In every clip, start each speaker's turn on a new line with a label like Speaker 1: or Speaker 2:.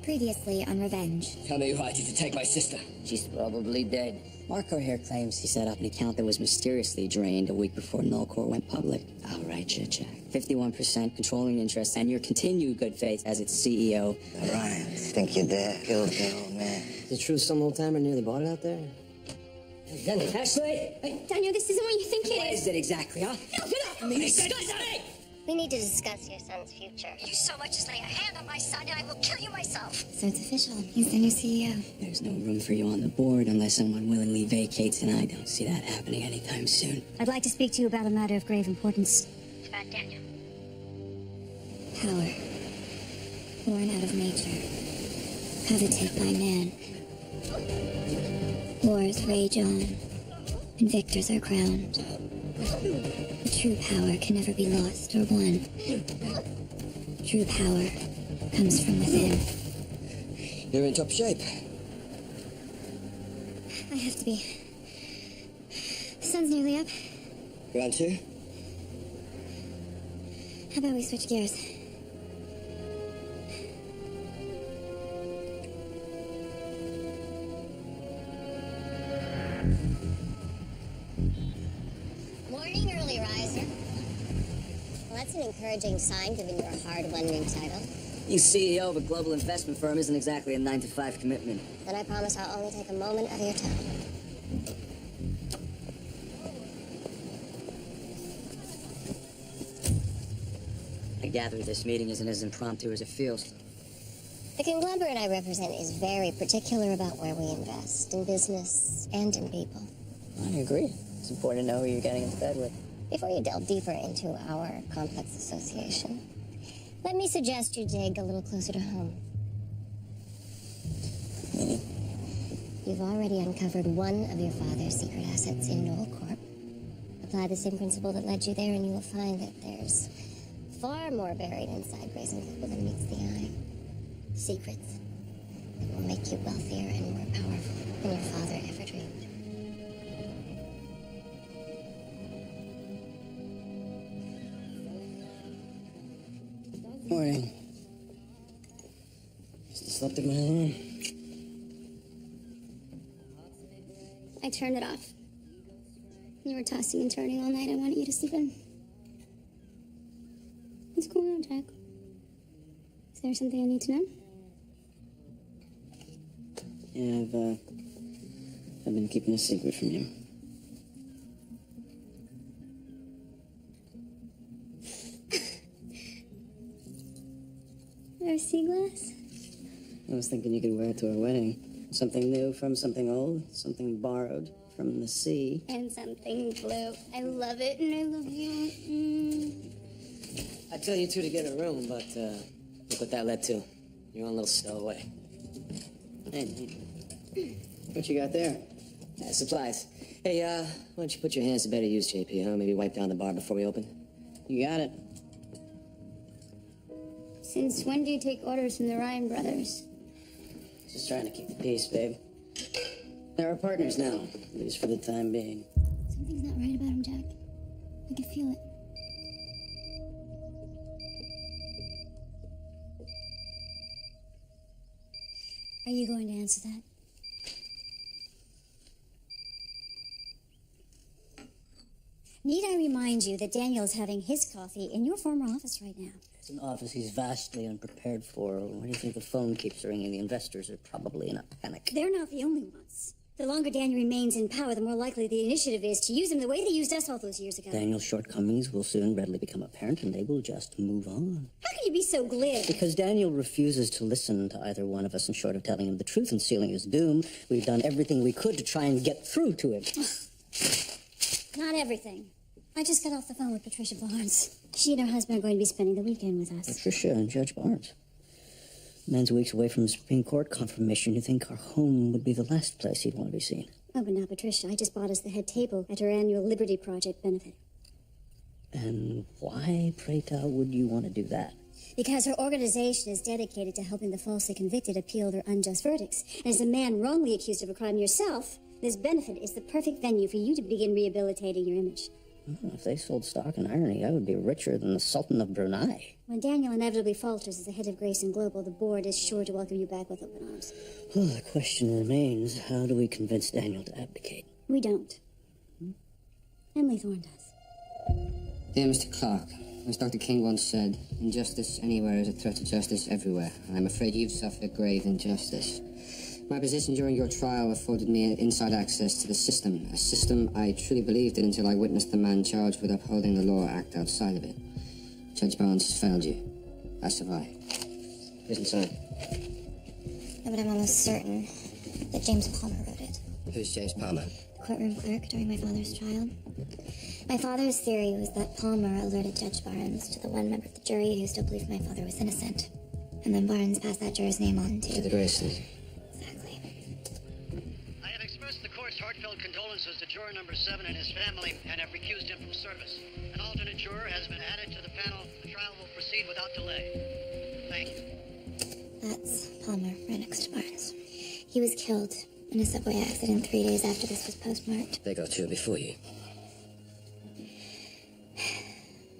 Speaker 1: Previously on Revenge.
Speaker 2: Tell me why did you take my sister?
Speaker 3: She's probably dead. Marco here claims he set up an account that was mysteriously drained a week before Nullcore went public. I'll write you a check. 51% controlling interest and your continued good faith as its CEO.
Speaker 4: Ryan, think your dad killed the old man?
Speaker 5: Is it true some old timer nearly bought it out there? Daniel, Ashley!
Speaker 1: Wait, Daniel, this isn't what you think it
Speaker 5: What
Speaker 1: is.
Speaker 5: is it exactly, huh?
Speaker 1: No, get off me!
Speaker 6: We need to discuss your son's future. You so much as lay a hand on my son, and I will kill you myself.
Speaker 1: So it's official. He's the new CEO.
Speaker 3: There's no room for you on the board unless someone willingly vacates, and I don't see that happening anytime soon.
Speaker 1: I'd like to speak to you about a matter of grave importance.
Speaker 6: It's about Daniel.
Speaker 1: Power. Born out of nature. Coveted by man. Wars rage on, and victors are crowned. The true power can never be lost or won. True power comes from within.
Speaker 5: You're in top shape.
Speaker 1: I have to be. The sun's nearly up.
Speaker 5: Round two?
Speaker 1: How about we switch gears?
Speaker 6: Morning, early riser. Well, that's an encouraging sign, given your hard-won new title.
Speaker 3: Being CEO of a global investment firm isn't exactly a 9-to-5 commitment.
Speaker 6: Then I promise I'll only take a moment of your time.
Speaker 3: I gather this meeting isn't as impromptu as it feels.
Speaker 6: The conglomerate I represent is very particular about where we invest, in business and in people.
Speaker 3: I agree. It's important to know who you're getting into bed with.
Speaker 6: Before you delve deeper into our complex association, let me suggest you dig a little closer to home.
Speaker 3: Meaning?
Speaker 6: You've already uncovered one of your father's secret assets in Nullcorp. Apply the same principle that led you there, and you will find that there's far more buried inside Grayson Global than meets the eye. Secrets that will make you wealthier and more powerful than your father ever dreamed.
Speaker 5: Morning. Still slept in my room.
Speaker 1: I turned it off. You were tossing and turning all night. I wanted you to sleep in. What's going on, Jack? Is there something I need to know?
Speaker 5: Yeah, I've been keeping a secret from you.
Speaker 1: Our sea glass?
Speaker 5: I was thinking you could wear it to our wedding. Something new from something old, something borrowed from the sea.
Speaker 1: And something blue. I love it, and I love you.
Speaker 5: I tell you two to get a room, but look what that led to. Your own little stowaway. Hey, what you got there? Supplies. Hey, why don't you put your hands to better use, JP, huh? Maybe wipe down the bar before we open. You got it.
Speaker 1: Since when do you take orders from the Ryan brothers?
Speaker 5: Just trying to keep the peace, babe. They're our partners now, at least for the time being.
Speaker 1: Something's not right about him, Jack. I can feel it. Are you going to answer that? Need I remind you that Daniel's having his coffee in your former office right now?
Speaker 3: It's an office he's vastly unprepared for. Why do you think the phone keeps ringing? The investors are probably in a panic.
Speaker 1: They're not the only ones. The longer Daniel remains in power, the more likely the initiative is to use him the way they used us all those years ago.
Speaker 3: Daniel's shortcomings will soon readily become apparent, and they will just move on.
Speaker 1: How can you be so glib?
Speaker 3: Because Daniel refuses to listen to either one of us, and short of telling him the truth and sealing his doom, we've done everything we could to try and get through to him.
Speaker 1: Not everything. I just got off the phone with Patricia Barnes. She and her husband are going to be spending the weekend with us.
Speaker 3: Patricia and Judge Barnes. Man's weeks away from the Supreme Court confirmation. You think our home would be the last place he'd want to be seen?
Speaker 1: Oh, but now Patricia, I just bought us the head table at her annual Liberty Project benefit.
Speaker 3: And why, pray tell, would you want to do that?
Speaker 1: Because her organization is dedicated to helping the falsely convicted appeal their unjust verdicts. And as a man wrongly accused of a crime yourself, this benefit is the perfect venue for you to begin rehabilitating your image.
Speaker 3: If they sold stock in irony, I would be richer than the Sultan of Brunei.
Speaker 2: When Daniel inevitably falters as the head of Grayson Global, the board is sure to welcome you back with open arms.
Speaker 7: Well, the question remains, how do we convince Daniel to abdicate?
Speaker 2: We don't. Emily Thorne does.
Speaker 3: Dear Mr. Clark, as Dr. King once said, injustice anywhere is a threat to justice everywhere. I'm afraid you've suffered grave injustice. My position during your trial afforded me inside access to the system, a system I truly believed in until I witnessed the man charged with upholding the law act outside of it. Judge Barnes has failed you. I survived. Isn't so?
Speaker 6: No, but I'm almost certain that James Palmer wrote it.
Speaker 3: Who's James Palmer?
Speaker 6: The courtroom clerk during my father's trial. My father's theory was that Palmer alerted Judge Barnes to the one member of the jury who still believed my father was innocent. And then Barnes passed that juror's name on
Speaker 3: To the Graysons.
Speaker 6: Exactly.
Speaker 8: I have expressed the court's heartfelt condolences to juror number 7 and his family and have recused him from service. An alternate juror has been added to the panel. The trial will proceed without delay. Thank you.
Speaker 6: That's Palmer, right next to Barnes. He was killed in a subway accident 3 days after this was postmarked.
Speaker 3: They got to it before you.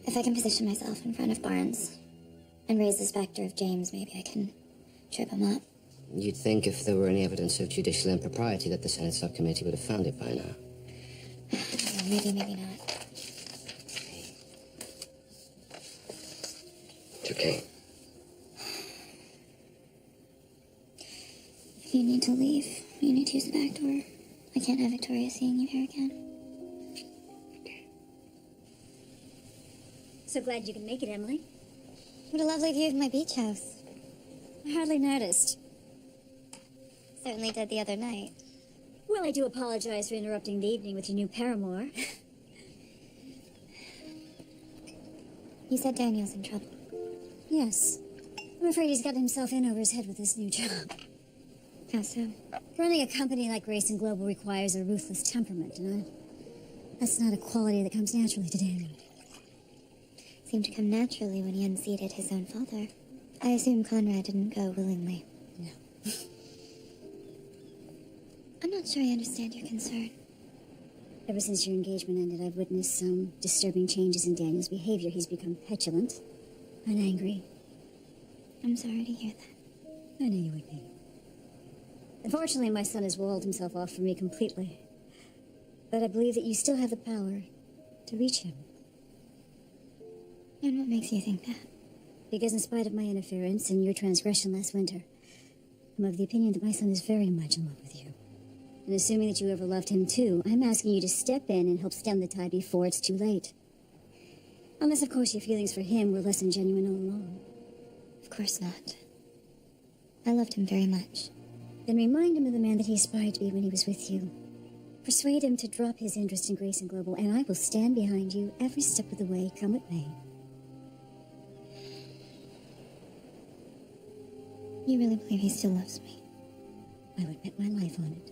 Speaker 6: If I can position myself in front of Barnes and raise the specter of James, maybe I can trip him up.
Speaker 3: You'd think if there were any evidence of judicial impropriety that the Senate subcommittee would have found it by now.
Speaker 6: Maybe, maybe not.
Speaker 3: It's okay.
Speaker 6: If you need to leave, you need to use the back door. I can't have Victoria seeing you here again.
Speaker 2: So glad you can make it, Emily.
Speaker 6: What a lovely view of my beach house.
Speaker 2: I hardly noticed.
Speaker 6: Certainly did the other night.
Speaker 2: Well, I do apologize for interrupting the evening with your new paramour.
Speaker 6: You said Daniel's in trouble.
Speaker 2: Yes. I'm afraid he's got himself in over his head with this new job.
Speaker 6: How so?
Speaker 2: Running a company like Grayson Global requires a ruthless temperament, and that's not a quality that comes naturally to Daniel.
Speaker 6: Seemed to come naturally when he unseated his own father. I assume Conrad didn't go willingly.
Speaker 2: No.
Speaker 6: I'm not sure I understand your concern.
Speaker 2: Ever since your engagement ended, I've witnessed some disturbing changes in Daniel's behavior. He's become petulant and angry.
Speaker 6: I'm sorry to hear that.
Speaker 2: I knew you would be. Unfortunately, my son has walled himself off from me completely. But I believe that you still have the power to reach him.
Speaker 6: And what makes you think that?
Speaker 2: Because in spite of my interference and your transgression last winter, I'm of the opinion that my son is very much in love with you. And assuming that you ever loved him too, I'm asking you to step in and help stem the tide before it's too late. Unless, of course, your feelings for him were less than genuine all along.
Speaker 6: Of course not. I loved him very much.
Speaker 2: Then remind him of the man that he aspired to be when he was with you. Persuade him to drop his interest in Grayson Global, and I will stand behind you every step of the way, come what may.
Speaker 6: You really believe he still loves me?
Speaker 2: I would bet my life on it.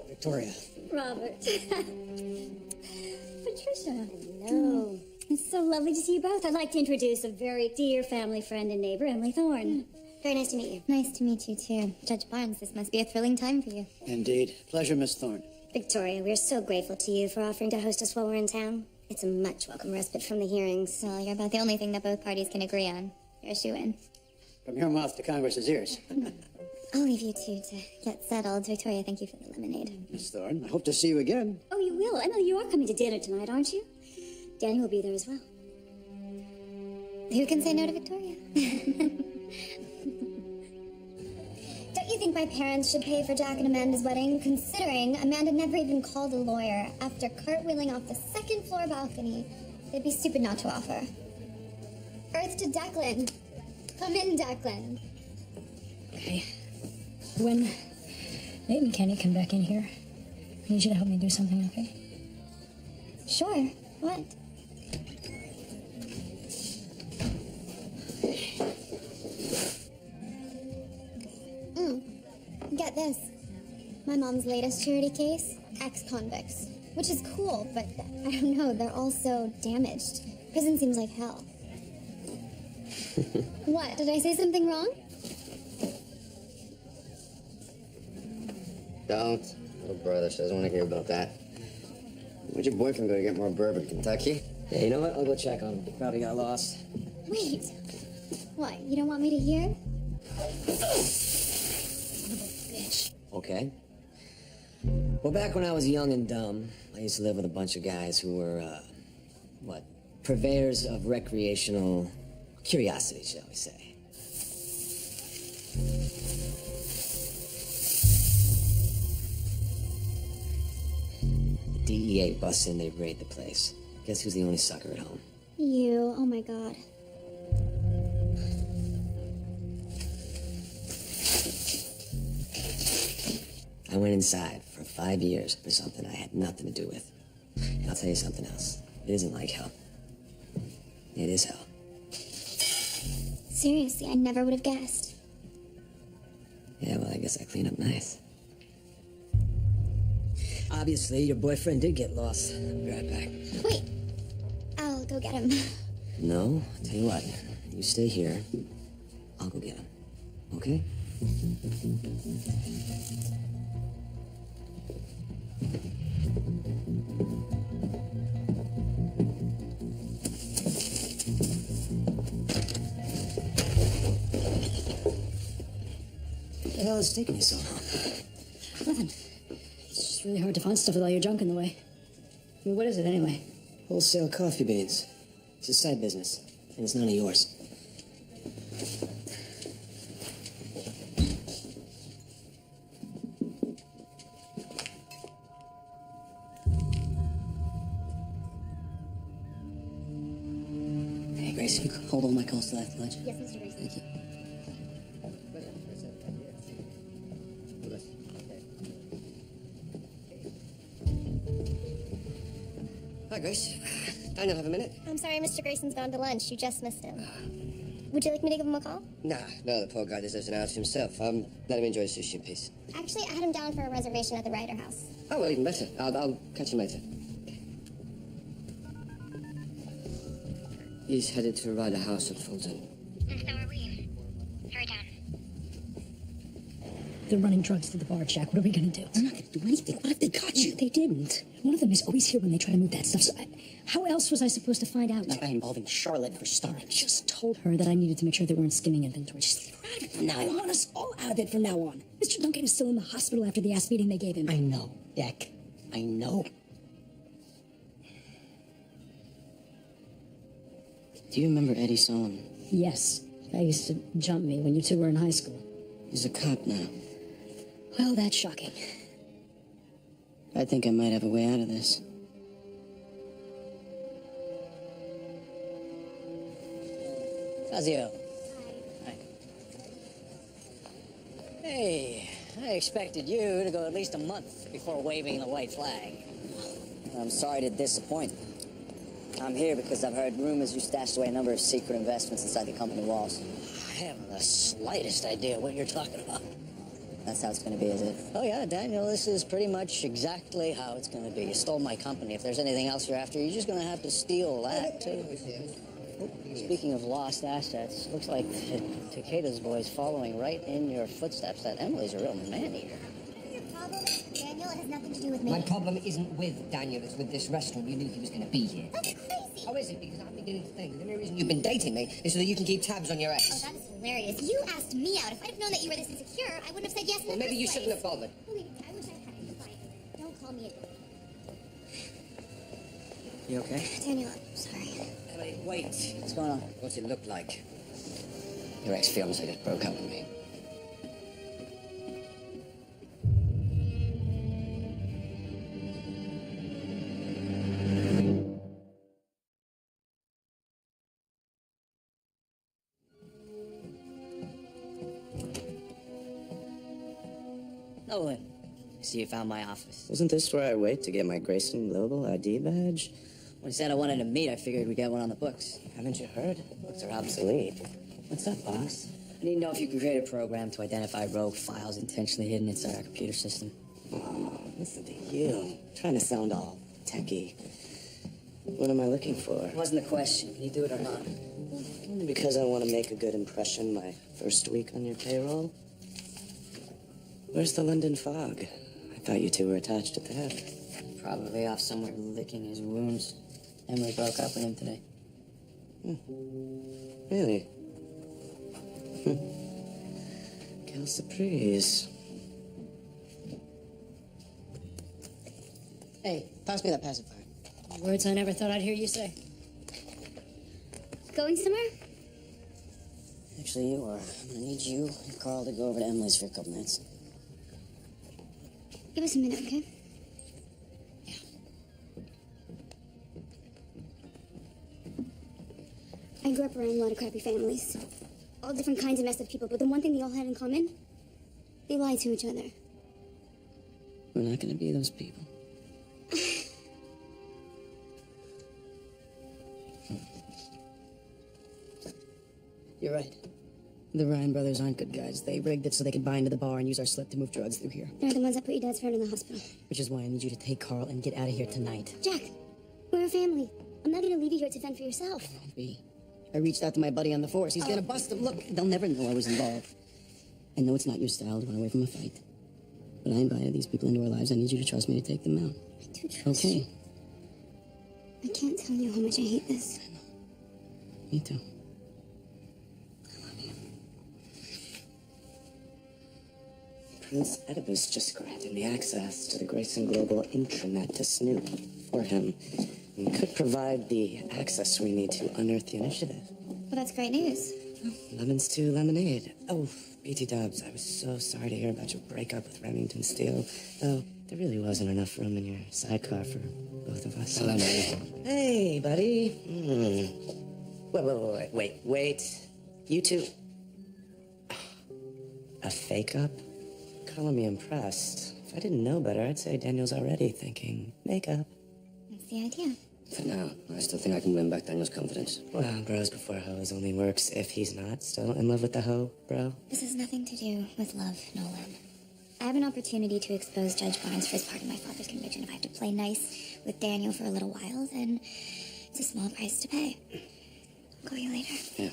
Speaker 5: Victoria.
Speaker 2: Robert. Patricia. Hello. It's so lovely to see you both. I'd like to introduce a very dear family friend and neighbor, Emily Thorne.
Speaker 6: Very nice to meet you. Nice to meet you, too. Judge Barnes, this must be a thrilling time for you.
Speaker 5: Indeed. Pleasure, Miss Thorne.
Speaker 6: Victoria, we're so grateful to you for offering to host us while we're in town. It's a much welcome respite from the hearings. Well, you're about the only thing that both parties can agree on. You're a shoo-in.
Speaker 5: From your mouth to Congress's ears.
Speaker 6: I'll leave you two to get settled. Victoria, thank you for the lemonade.
Speaker 5: Miss Thorne, I hope to see you again.
Speaker 2: Oh, you will. Emily, you are coming to dinner tonight, aren't you? Danny will be there as well.
Speaker 6: Who can say no to Victoria? Don't you think my parents should pay for Jack and Amanda's wedding, considering Amanda never even called a lawyer after cartwheeling off the second floor balcony? They'd be stupid not to offer. Earth to Declan. Come in, Declan.
Speaker 9: Okay. When Nate and Kenny come back in here, I need you to help me do something, okay?
Speaker 6: Sure. What? Get this. My mom's latest charity case, ex-convicts. Which is cool, but I don't know, they're all so damaged. Prison seems like hell. What, did I say something wrong?
Speaker 5: Don't. Little brother says I want to hear about that. Where'd your boyfriend go to get more bourbon? Kentucky? Yeah, you know what? I'll go check on him. He probably got lost.
Speaker 6: Wait. What, you don't want me to hear?
Speaker 5: Okay. Well, back when I was young and dumb, I used to live with a bunch of guys who were, purveyors of recreational curiosity, shall we say. The DEA busts in, they raid the place. Guess who's the only sucker at home?
Speaker 6: You, oh my god.
Speaker 5: I went inside for 5 years for something I had nothing to do with. And I'll tell you something else. It isn't like hell. It is hell.
Speaker 6: Seriously, I never would have guessed.
Speaker 5: Yeah, well, I guess I clean up nice. Obviously, your boyfriend did get lost. I'll be right back.
Speaker 6: Wait. I'll go get him.
Speaker 5: No, I'll tell you what. You stay here. I'll go get him. Okay? What the hell is taking you so long?
Speaker 9: Nothing. It's just really hard to find stuff with all your junk in the way. I mean, what is it anyway?
Speaker 5: Wholesale coffee beans. It's a side business, and it's none of yours. Hey, Grace, you hold all my calls till after lunch?
Speaker 6: Yes, Mr. Grayson.
Speaker 5: Thank you. Hi, Grace. Don't you have a minute?
Speaker 6: I'm sorry, Mr. Grayson's gone to lunch. You just missed him. Would you like me to give him a call?
Speaker 5: No, the poor guy deserves an hour to himself. Let him enjoy his sushi in peace.
Speaker 6: Actually, I had him down for a reservation at the Ryder House.
Speaker 5: Oh, well, even better. I'll catch him later. He's headed to Ryder House at Fulton.
Speaker 6: And so are we. Hurry down.
Speaker 9: They're running drugs to the bar, Jack. What are we gonna do?
Speaker 5: They're not gonna do anything. What if they caught you?
Speaker 9: They didn't. One of them is always here when they try to move that stuff. So how else was I supposed to find out?
Speaker 5: Not by involving Charlotte for starting.
Speaker 9: I just told her that I needed to make sure they weren't skimming inventory. Just leave her out of it from now on. I want us all out of it from now on. Mr. Duncan is still in the hospital after the ass beating they gave him.
Speaker 5: I know, Deck. I know. Do you remember Eddie Solomon?
Speaker 9: Yes. That used to jump me when you two were in high school.
Speaker 5: He's a cop now.
Speaker 9: Well, that's shocking.
Speaker 5: I think I might have a way out of this. Fazio. Hi. Hey, I expected you to go at least a month before waving the white flag. I'm sorry to disappoint. I'm here because I've heard rumors you stashed away a number of secret investments inside the company walls. I haven't the slightest idea what you're talking about. That's how it's going to be, is it? Oh, yeah, Daniel, this is pretty much exactly how it's going to be. You stole my company. If there's anything else you're after, you're just going to have to steal that, too. Oh, speaking of lost assets, looks like Takeda's boy's following right in your footsteps. That Emily's a real man-eater.
Speaker 6: Your problem, Daniel, it has nothing to do with me.
Speaker 10: My problem isn't with Daniel, it's with this restaurant. You knew he was going to be here.
Speaker 6: That's crazy.
Speaker 10: Oh, is it? Because I'm beginning to think the only reason you've been dating me is so that you can keep tabs on your ex.
Speaker 6: Oh, that is hilarious. You asked me out. If I'd have known that you were this insecure, I wouldn't have said yes in
Speaker 10: Well,
Speaker 6: the
Speaker 10: maybe
Speaker 6: first
Speaker 10: you
Speaker 6: place.
Speaker 10: shouldn't have bothered.
Speaker 6: Maybe I wish I hadn't. Fine. Don't call me again.
Speaker 5: You okay?
Speaker 6: Daniel, I'm sorry.
Speaker 5: Emily, wait. What's going on? What's it look like? Your ex-fiancé just broke up with me. Nolan, I see you found my office.
Speaker 3: Isn't this where I wait to get my Grayson Global ID badge?
Speaker 5: When you said I wanted to meet, I figured we'd get one on the books.
Speaker 3: Haven't you heard? Books are obsolete.
Speaker 5: What's up, boss?
Speaker 3: I need to know if you can create a program to identify rogue files intentionally hidden inside our computer system.
Speaker 5: Oh, listen to you. Trying to sound all techie. What am I looking for?
Speaker 3: It wasn't the question. Can you do it or not?
Speaker 5: Only because I want to make a good impression my first week on your payroll. Where's the London fog? I thought you two were attached at the hip.
Speaker 3: Probably off somewhere licking his wounds. Emily broke up with him today.
Speaker 5: Really? Quelle surprise. Hey, pass me that pacifier.
Speaker 9: Words I never thought I'd hear you say.
Speaker 2: Going somewhere?
Speaker 3: Actually, you are. I'm gonna need you and Carl to go over to Emily's for a couple minutes.
Speaker 2: Give us a minute, okay? I grew up around a lot of crappy families. All different kinds of messed up people, but the one thing they all had in common, they lied to each other.
Speaker 3: We're not gonna be those people. You're right. The Ryan brothers aren't good guys. They rigged it so they could buy into the bar and use our slip to move drugs through here.
Speaker 2: They're the ones that put your dad's friend in the hospital.
Speaker 3: Which is why I need you to take Carl and get out of here tonight.
Speaker 2: Jack, we're a family. I'm not gonna leave you here to fend for yourself.
Speaker 3: B. I reached out to my buddy on the force. He's gonna bust him. Look, they'll never know I was involved. I know it's not your style to run away from a fight. But I invited these people into our lives. I need you to trust me to take them out.
Speaker 2: I do trust you. I can't tell you how much I hate this.
Speaker 3: Me too.
Speaker 5: Prince Epis just granted me access to the Grayson Global intranet to snoop for him. And could provide the access we need to unearth the initiative.
Speaker 2: Well, that's great news.
Speaker 5: Lemons to lemonade. Oh, BT Dubs, I was so sorry to hear about your breakup with Remington Steele. Though, there really wasn't enough room in your sidecar for both of us. Hey, buddy. Wait. You two... A fake-up? Calling me impressed. If I didn't know better, I'd say Daniel's already thinking makeup.
Speaker 2: That's the idea.
Speaker 7: For now, I still think I can win back Daniel's confidence.
Speaker 5: Well, bros before hoes only works if he's not still in love with the hoe, bro.
Speaker 1: This has nothing to do with love, Nolan. I have an opportunity to expose Judge Barnes for his part in my father's conviction. If I have to play nice with Daniel for a little while, then it's a small price to pay. I'll call you later.
Speaker 7: Yeah.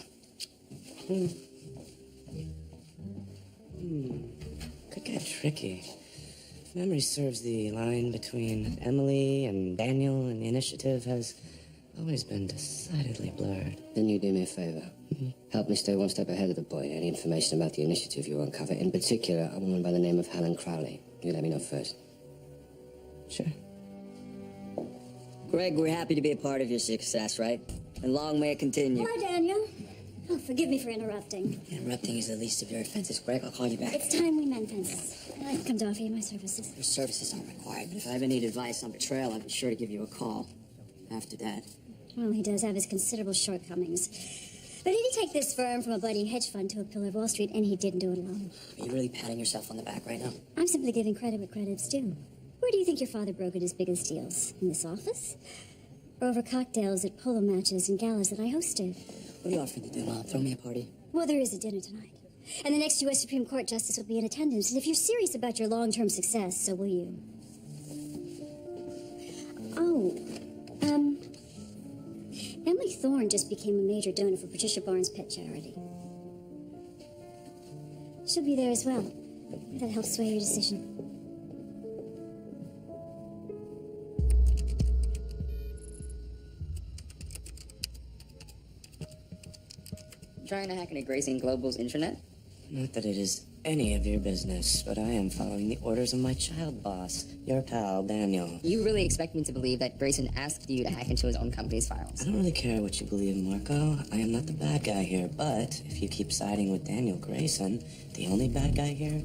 Speaker 5: Could get tricky. If memory serves, the line between Emily and Daniel and the initiative has always been decidedly blurred.
Speaker 7: Then you do me a favor. Help me stay one step ahead of the boy. Any information about the initiative you uncover, in particular, a woman by the name of Helen Crowley. You let me know first.
Speaker 5: Sure.
Speaker 3: Greg, we're happy to be a part of your success, right? And long may it continue.
Speaker 2: Hi, Daniel. Oh, forgive me for interrupting.
Speaker 3: Interrupting is the least of your offenses, Greg. I'll call you back.
Speaker 2: It's time we mend fences. I've come to offer you my services.
Speaker 3: Your services aren't required, but if I ever need advice on betrayal, I'll be sure to give you a call. After that.
Speaker 2: Well, he does have his considerable shortcomings. But he did take this firm from a budding hedge fund to a pillar of Wall Street, and he didn't do it alone.
Speaker 3: Are you really patting yourself on the back right now?
Speaker 2: I'm simply giving credit where credit's due. Where do you think your father brokered his biggest deals? In this office? Or over cocktails at polo matches and galas that I hosted?
Speaker 3: What are you offering to do, Mom? Throw me a party?
Speaker 2: Well, there is a dinner tonight. And the next U.S. Supreme Court justice will be in attendance. And if you're serious about your long-term success, so will you. Oh, Emily Thorne just became a major donor for Patricia Barnes' pet charity. She'll be there as well. If that helps sway your decision.
Speaker 3: Trying to hack into Grayson Global's intranet?
Speaker 5: Not that it is any of your business, but I am following the orders of my child boss, your pal, Daniel.
Speaker 3: You really expect me to believe that Grayson asked you to hack into his own company's
Speaker 5: I
Speaker 3: files?
Speaker 5: don't really care what you believe, Marco. I am not the bad guy here, but if you keep siding with Daniel Grayson, the only bad guy here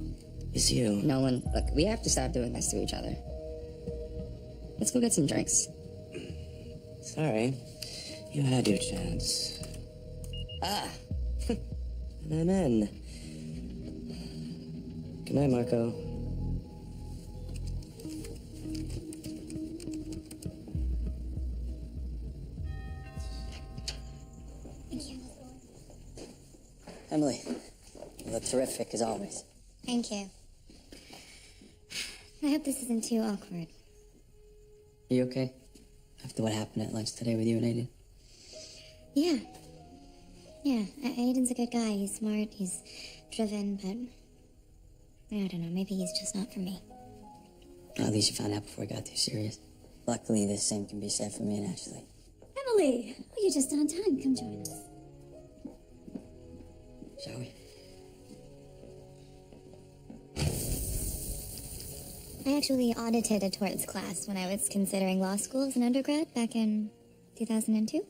Speaker 5: is you.
Speaker 3: Nolan, look, we have to stop doing this to each other. Let's go get some drinks.
Speaker 5: Sorry. You had your chance. And I'm in. Good night, Marco.
Speaker 3: Emily, terrific, as always.
Speaker 1: Thank you. I hope this isn't too awkward.
Speaker 3: Are you okay? After what happened at lunch today with you and Aiden?
Speaker 1: Yeah. Yeah, Aiden's a good guy. He's smart, he's driven, but I don't know, maybe he's just not for me.
Speaker 3: Well, at least you found out before it got too serious. Luckily, the same can be said for me and Ashley.
Speaker 2: Emily! Oh, you're just on time. Come join us.
Speaker 3: Shall we?
Speaker 1: I actually audited a torts class when I was considering law school as an undergrad back in 2002.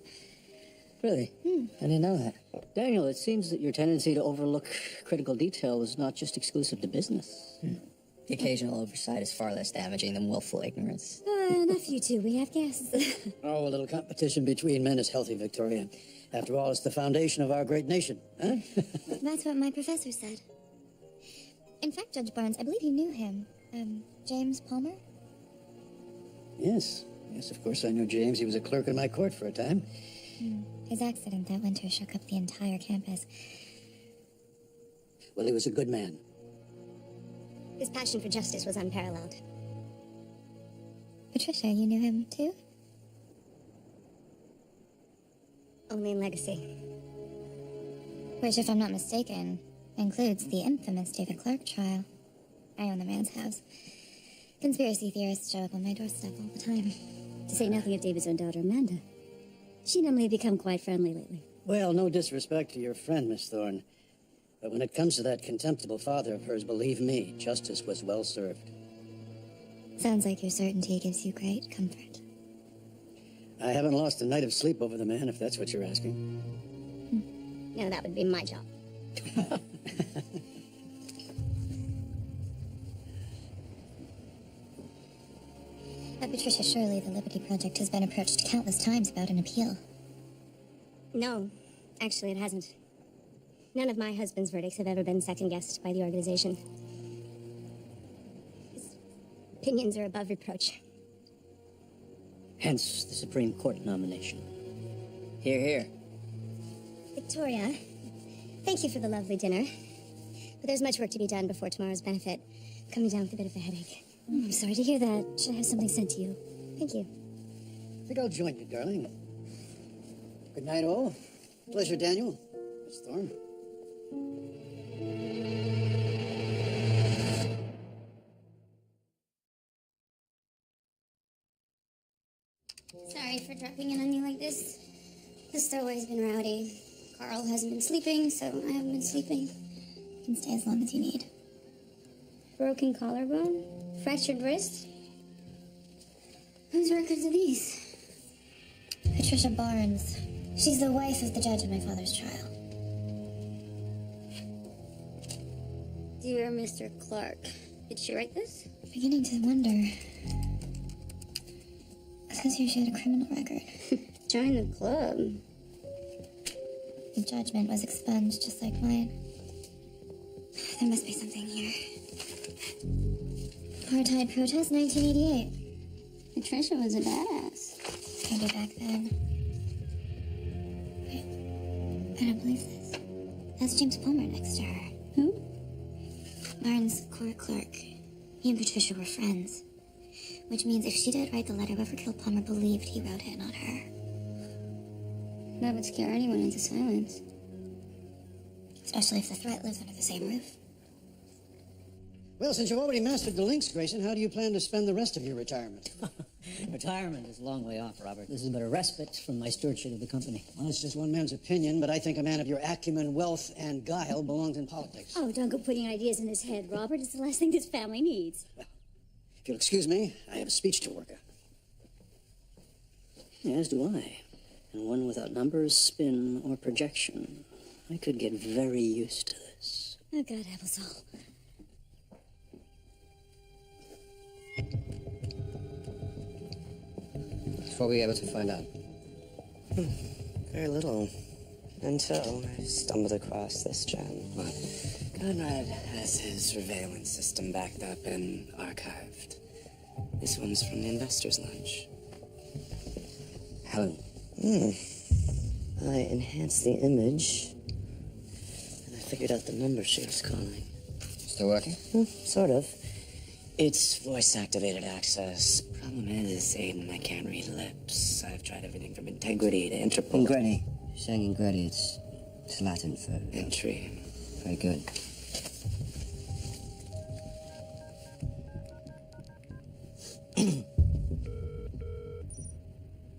Speaker 11: Really? I didn't know that. Daniel, it seems that your tendency to overlook critical detail is not just exclusive to business.
Speaker 3: The occasional oversight is far less damaging than willful ignorance.
Speaker 2: Enough you two. We have guests.
Speaker 11: Oh, a little competition between men is healthy, Victoria. After all, it's the foundation of our great nation, huh?
Speaker 1: That's what my professor said. In fact, Judge Barnes, I believe you knew him. James Palmer?
Speaker 11: Yes. Yes, of course I knew James. He was a clerk in my court for a time.
Speaker 1: His accident that winter shook up the entire campus.
Speaker 11: Well, he was a good man.
Speaker 6: His passion for justice was unparalleled.
Speaker 1: Patricia, you knew him too?
Speaker 6: Only in legacy.
Speaker 1: Which, if I'm not mistaken, includes the infamous David Clark trial. I own the man's house. Conspiracy theorists show up on my doorstep all the time.
Speaker 2: To say nothing of David's own daughter, Amanda. She and Emily have become quite friendly lately.
Speaker 11: Well, no disrespect to your friend, Miss Thorne. But when it comes to that contemptible father of hers, believe me, justice was well served.
Speaker 1: Sounds like your certainty gives you great comfort.
Speaker 11: I haven't lost a night of sleep over the man, if that's what you're asking.
Speaker 6: No, that would be my job.
Speaker 1: Patricia, surely the Liberty Project has been approached countless times about an appeal.
Speaker 6: No, actually it hasn't. None of my husband's verdicts have ever been second-guessed by the organization. His opinions are above reproach.
Speaker 11: Hence the Supreme Court nomination.
Speaker 3: Hear, hear.
Speaker 6: Victoria, thank you for the lovely dinner. But there's much work to be done before tomorrow's benefit. Coming down with a bit of a headache.
Speaker 2: I'm sorry to hear that. Should I have something sent to you?
Speaker 6: Thank you.
Speaker 11: I think I'll join you, darling. Good night, all. Pleasure, Daniel. Miss Thorne.
Speaker 1: Sorry for dropping in on you like this. The stowaway's been rowdy. Carl hasn't been sleeping, so I haven't been sleeping. You can stay as long as you need. Broken collarbone? Fractured wrist? Whose records are these? Patricia Barnes. She's the wife of the judge in my father's trial.
Speaker 6: Dear Mr. Clark, did she write this?
Speaker 1: Beginning to wonder. It says here she had a criminal record.
Speaker 6: Join the club.
Speaker 1: The judgment was expunged just like mine. There must be something here. Apartheid protest, 1988.
Speaker 6: Patricia was a badass.
Speaker 1: Maybe back then. Wait, I don't believe this. That's James Palmer next to her.
Speaker 6: Who?
Speaker 1: Barnes' court clerk. He and Patricia were friends. Which means if she did write the letter, whoever killed Palmer believed he wrote it, not her.
Speaker 6: That would scare anyone into silence.
Speaker 1: Especially if the threat lives under the same roof.
Speaker 11: Well, since you've already mastered the links, Grayson, how do you plan to spend the rest of your retirement?
Speaker 10: Retirement is a long way off, Robert. This is but a respite from my stewardship of the company.
Speaker 11: Well, it's just one man's opinion, but I think a man of your acumen, wealth, and guile belongs in politics.
Speaker 2: Oh, don't go putting ideas in his head, Robert. It's the last thing this family needs.
Speaker 11: Well, if you'll excuse me, I have a speech to work on.
Speaker 10: As do I. And one without numbers, spin, or projection. I could get very used to this.
Speaker 2: Oh, God, help us all.
Speaker 7: What were you able to find out?
Speaker 4: Very little. Until I stumbled across this gem.
Speaker 7: What?
Speaker 4: Conrad has his surveillance system backed up and archived. This one's from the investor's lunch.
Speaker 7: Helen.
Speaker 4: I enhanced the image. And I figured out the number she was calling.
Speaker 3: Still working?
Speaker 4: Sort of. It's voice-activated access. Problem is, Aiden, I can't read lips. I've tried everything from integrity to Interpol.
Speaker 3: Ingretti. Saying Ingretti, it's Latin for...
Speaker 4: Entry.
Speaker 3: Very good.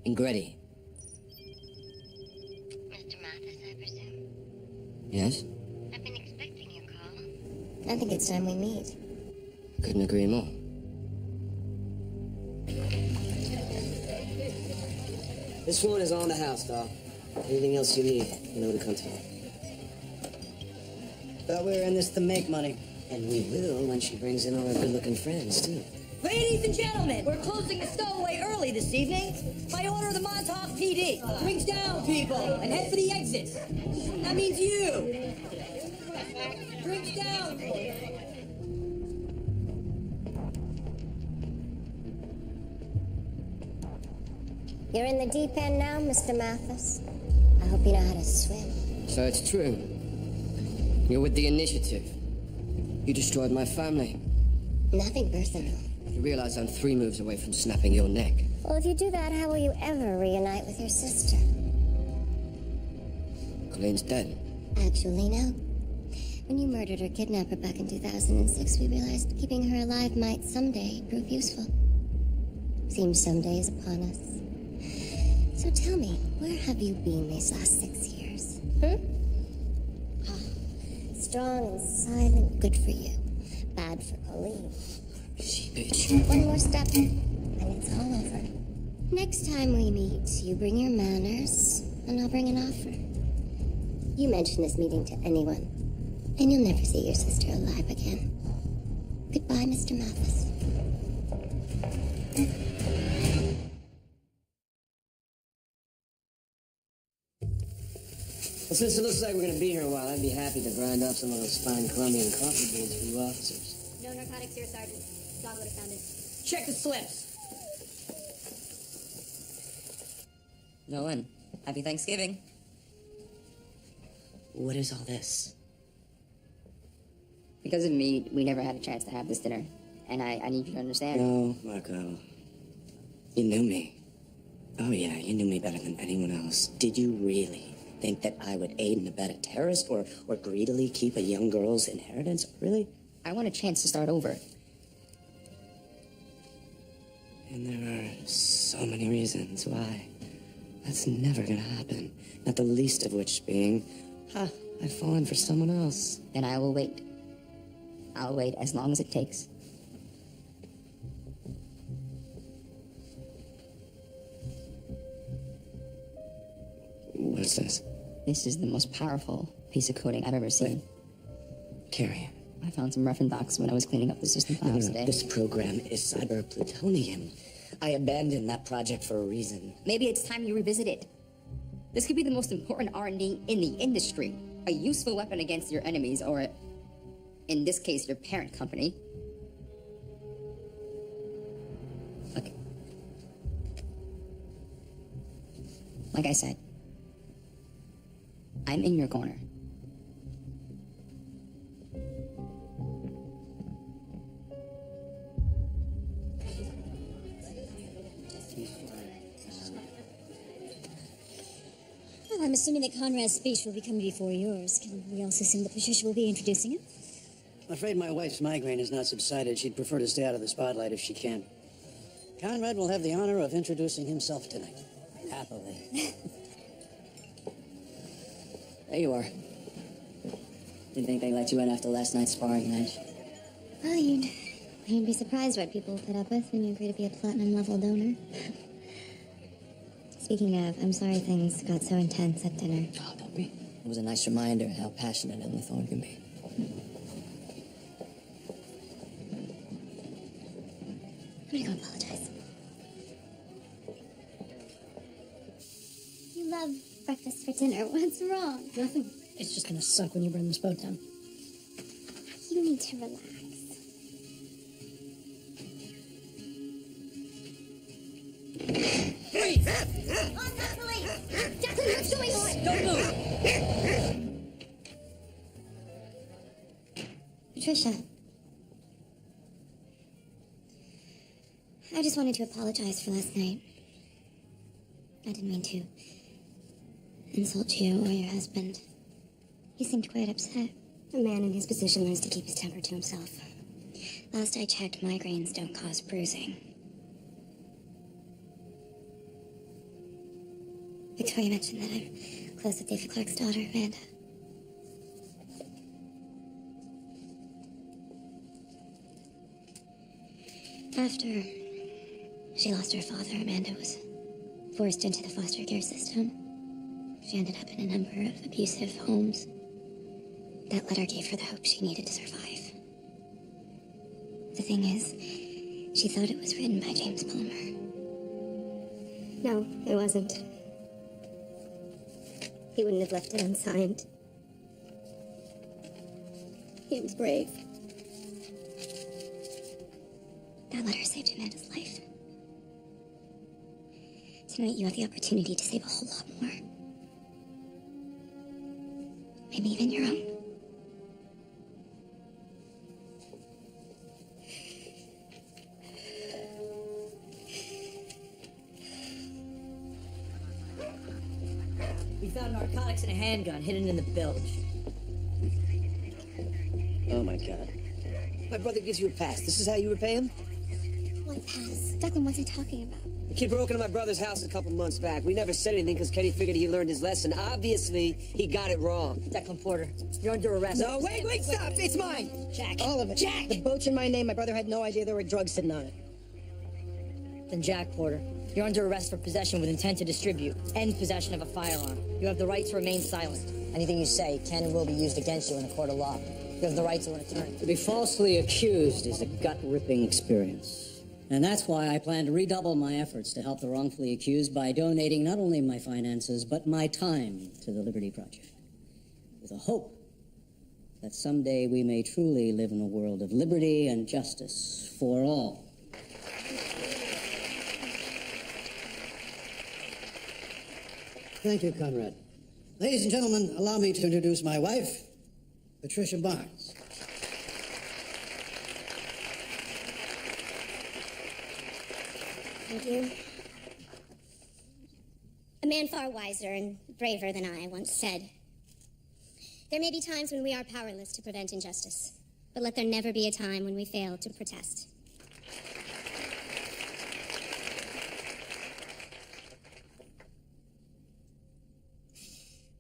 Speaker 3: Ingretti.
Speaker 6: Mr. Mathis, I presume.
Speaker 3: Yes?
Speaker 6: I've been expecting your call. I think it's time we meet.
Speaker 3: Couldn't agree more.
Speaker 5: This one is all in the house, doll. Anything else you need, you know to come to me.
Speaker 11: Thought we were in this to make money.
Speaker 5: And we will when she brings in all her good-looking friends, too.
Speaker 12: Ladies and gentlemen, we're closing the stowaway early this evening. By order of the Montauk PD. Drinks down, people, and head for the exits. That means you. Drinks down.
Speaker 6: You're in the deep end now, Mr. Mathis. I hope you know how to swim.
Speaker 3: So it's true. You're with the initiative. You destroyed my family.
Speaker 6: Nothing personal.
Speaker 3: You realize I'm 3 moves away from snapping your neck.
Speaker 6: Well, if you do that, how will you ever reunite with your sister?
Speaker 3: Colleen's dead.
Speaker 6: Actually, no. When you murdered her kidnapper back in 2006, we realized keeping her alive might someday prove useful. Seems someday is upon us. So tell me, where have you been these last 6 years? Strong and silent, good for you. Bad for Colleen.
Speaker 3: Bitch.
Speaker 6: One more step, and it's all over. Next time we meet, you bring your manners, and I'll bring an offer. You mention this meeting to anyone, and you'll never see your sister alive again. Goodbye, Mr. Mathis.
Speaker 5: Well, since it looks like we're going to be here a while, I'd be happy to grind up some of those fine Colombian coffee beans for you officers.
Speaker 2: No narcotics here, Sergeant. Dog would have found it.
Speaker 12: Check the slips.
Speaker 3: Nolan, happy Thanksgiving.
Speaker 4: What is all this?
Speaker 13: Because of me, we never had a chance to have this dinner. And I need you to understand.
Speaker 4: No, Marco. You knew me. Oh, yeah, you knew me better than anyone else. Did you really think that I would aid and abet a terrorist or greedily keep a young girl's inheritance? Really?
Speaker 13: I want a chance to start over.
Speaker 4: And there are so many reasons why that's never gonna happen. Not the least of which being, I've fallen for someone else.
Speaker 13: Then I will wait. I'll wait as long as it takes.
Speaker 4: What's this?
Speaker 13: This is the most powerful piece of coding I've ever seen.
Speaker 4: Carry it.
Speaker 13: I found some reference docs when I was cleaning up the system files today.
Speaker 4: This program is cyber plutonium. I abandoned that project for a reason.
Speaker 13: Maybe it's time you revisit it. This could be the most important R&D in the industry. A useful weapon against your enemies, or in this case, your parent company. Look. Like I said, I'm in your corner.
Speaker 2: Well, I'm assuming that Conrad's speech will be coming before yours. Can we also assume that Patricia will be introducing him?
Speaker 11: I'm afraid my wife's migraine has not subsided. She'd prefer to stay out of the spotlight if she can. Conrad will have the honor of introducing himself tonight.
Speaker 3: Happily. There you are. Didn't think they let you in after last night's sparring match.
Speaker 1: Well, you'd be surprised what people put up with when you agree to be a platinum-level donor. Speaking of, I'm sorry things got so intense at dinner.
Speaker 3: Oh, don't be. It was a nice reminder how passionate Emily Thorne can be.
Speaker 1: I'm gonna go apologize. You love breakfast for dinner. What's wrong?
Speaker 9: Nothing. It's just gonna suck when you burn this boat down.
Speaker 1: You need to relax.
Speaker 12: Freeze!
Speaker 1: On the police! Declan, what's going on?
Speaker 12: Don't move!
Speaker 1: Patricia. I just wanted to apologize for last night. I didn't mean to insult you or your husband. He seemed quite upset.
Speaker 6: A man in his position learns to keep his temper to himself.
Speaker 1: Last I checked, migraines don't cause bruising. Victoria mentioned that I'm close with David Clark's daughter, Amanda. After she lost her father, Amanda was forced into the foster care system. She ended up in a number of abusive homes. That letter gave her the hope she needed to survive. The thing is, she thought it was written by James Palmer.
Speaker 6: No, it wasn't. He wouldn't have left it unsigned. He was brave.
Speaker 1: That letter saved Amanda's life. Tonight you have the opportunity to save a whole lot more. Maybe even your own.
Speaker 12: We found narcotics and a handgun hidden in the bilge.
Speaker 11: Oh, my God.
Speaker 5: My brother gives you a pass. This is how you repay him?
Speaker 1: What pass? Declan, what's he talking about?
Speaker 5: The kid broke into my brother's house a couple months back. We never said anything because Kenny figured he learned his lesson. Obviously, he got it wrong.
Speaker 12: Declan Porter, you're under arrest.
Speaker 5: No, wait, stop! It's mine!
Speaker 12: Jack.
Speaker 5: All of it.
Speaker 12: Jack!
Speaker 5: The boat's in my name. My brother had no idea there were drugs sitting on it.
Speaker 12: Then Jack Porter, you're under arrest for possession with intent to distribute and possession of a firearm. You have the right to remain silent. Anything you say can and will be used against you in a court of law. You have the right to an attorney.
Speaker 10: To be falsely accused is a gut-ripping experience. And that's why I plan to redouble my efforts to help the wrongfully accused by donating not only my finances, but my time to the Liberty Project. With a hope that someday we may truly live in a world of liberty and justice for all.
Speaker 11: Thank you, Conrad. Ladies and gentlemen, allow me to introduce my wife, Patricia Barnes.
Speaker 6: Thank you. A man far wiser and braver than I once said, "There may be times when we are powerless to prevent injustice, but let there never be a time when we fail to protest."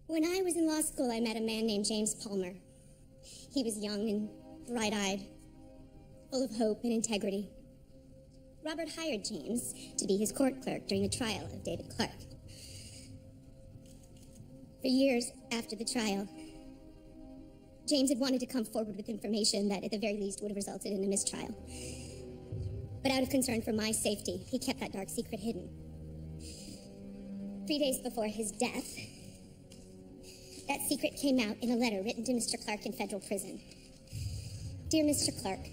Speaker 6: When I was in law school, I met a man named James Palmer. He was young and bright-eyed, full of hope and integrity. Robert hired James to be his court clerk during the trial of David Clark. For years after the trial, James had wanted to come forward with information that at the very least would have resulted in a mistrial. But out of concern for my safety, he kept that dark secret hidden. 3 days before his death, that secret came out in a letter written to Mr. Clark in federal prison. "Dear Mr. Clark,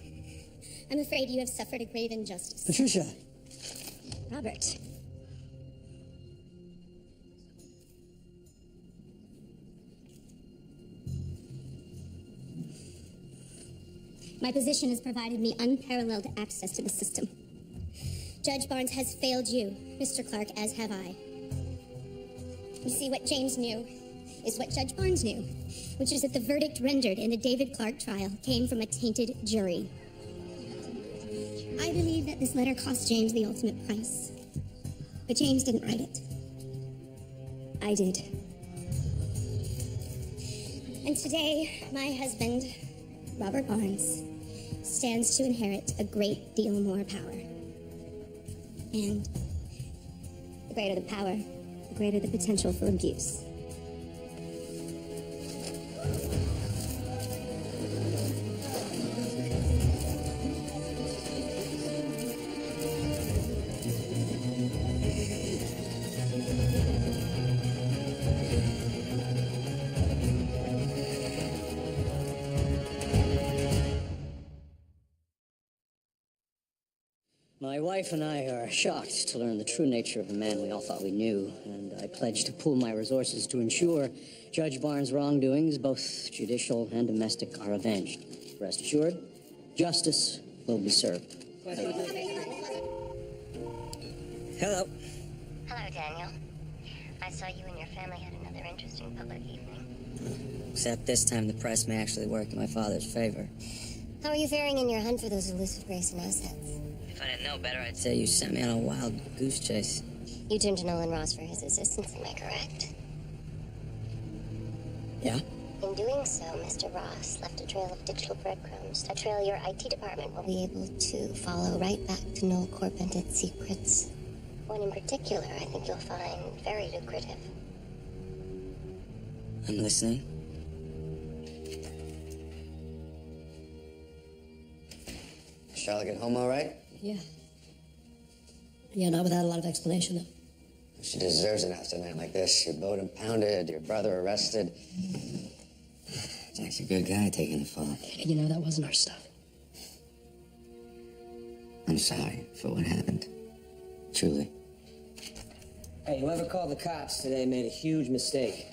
Speaker 6: I'm afraid you have suffered a grave injustice."
Speaker 11: Patricia.
Speaker 6: Robert. My position has provided me unparalleled access to the system. Judge Barnes has failed you, Mr. Clark, as have I. You see, what James knew is what Judge Barnes knew, which is that the verdict rendered in the David Clark trial came from a tainted jury. I believe that this letter cost James the ultimate price. But James didn't write it. I did. And today, my husband, Robert Barnes, stands to inherit a great deal more power. And the greater the power, the greater the potential for abuse.
Speaker 10: My wife and I are shocked to learn the true nature of the man we all thought we knew, and I pledge to pool my resources to ensure Judge Barnes' wrongdoings, both judicial and domestic, are avenged. Rest assured, justice will be served.
Speaker 3: Hello.
Speaker 6: Hello, Daniel. I saw you and your family had another interesting public evening.
Speaker 3: Except this time the press may actually work in my father's favor.
Speaker 6: How are you faring in your hunt for those elusive Grayson assets?
Speaker 3: If I didn't know better, I'd say you sent me on a wild goose chase.
Speaker 6: You turned to Nolan Ross for his assistance, am I correct?
Speaker 3: Yeah?
Speaker 6: In doing so, Mr. Ross left a trail of digital breadcrumbs, a trail your IT department will be able to follow right back to Null Corp and its secrets. One in particular I think you'll find very lucrative.
Speaker 3: I'm listening.
Speaker 7: Charlotte get home all right?
Speaker 12: Yeah. Yeah, not without a lot of explanation, though.
Speaker 7: She deserves it after a night like this. Your boat impounded, your brother arrested. Jack's a good guy taking the fall.
Speaker 12: You know, that wasn't our stuff.
Speaker 7: I'm sorry for what happened. Truly.
Speaker 5: Hey, whoever called the cops today made a huge mistake.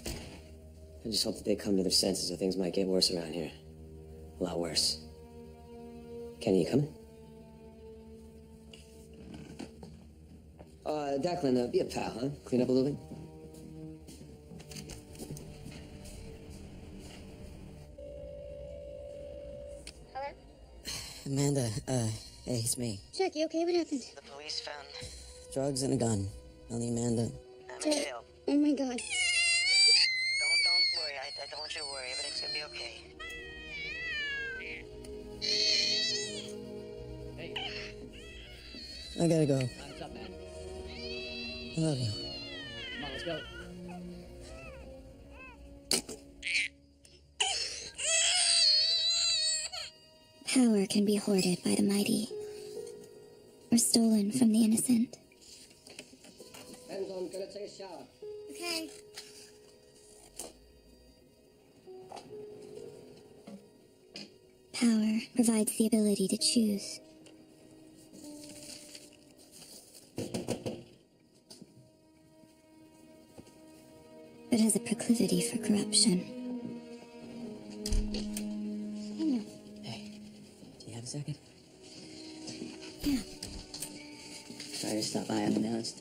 Speaker 5: I just hope that they come to their senses or things might get worse around here. A lot worse. Kenny, you coming? Declan, be a pal, huh? Clean up a little bit?
Speaker 6: Hello?
Speaker 3: Amanda, hey, it's me.
Speaker 6: Chuck, you okay? What happened?
Speaker 8: The police found
Speaker 3: Drugs and a gun. Only Amanda.
Speaker 8: I'm in jail.
Speaker 6: Oh my god.
Speaker 8: Don't worry. I don't want you to worry. Everything's gonna be okay.
Speaker 3: I gotta go.
Speaker 10: What's up, man?
Speaker 3: I love you.
Speaker 10: Come on, let's go.
Speaker 1: Power can be hoarded by the mighty, or stolen from the innocent.
Speaker 10: Ben's on, gonna take a shower.
Speaker 1: Okay. Power provides the ability to choose. But has a proclivity for corruption.
Speaker 3: Hey, do you have a second?
Speaker 1: Yeah.
Speaker 3: Sorry to stop by unannounced.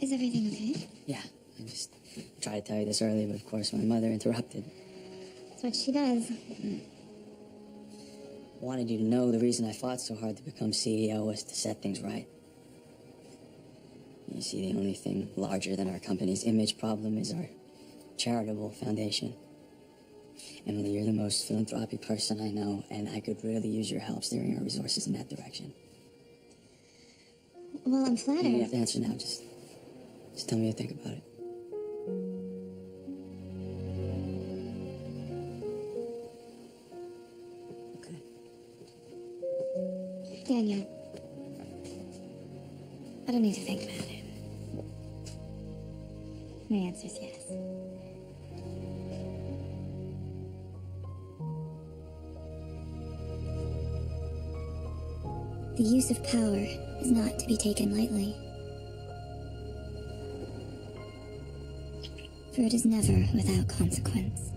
Speaker 1: Is everything okay?
Speaker 3: Yeah, I just tried to tell you this earlier, but of course my mother interrupted.
Speaker 1: That's what she does.
Speaker 3: Wanted you to know the reason I fought so hard to become CEO was to set things right. You see, the only thing larger than our company's image problem is our charitable foundation. Emily, you're the most philanthropic person I know, and I could really use your help steering our resources in that direction.
Speaker 1: Well, I'm
Speaker 3: You
Speaker 1: flattered.
Speaker 3: don't have to answer now, just tell me what you think about it. Okay.
Speaker 1: Daniel, I don't need to think about it. My answer's yes. The use of power is not to be taken lightly. For it is never without consequence.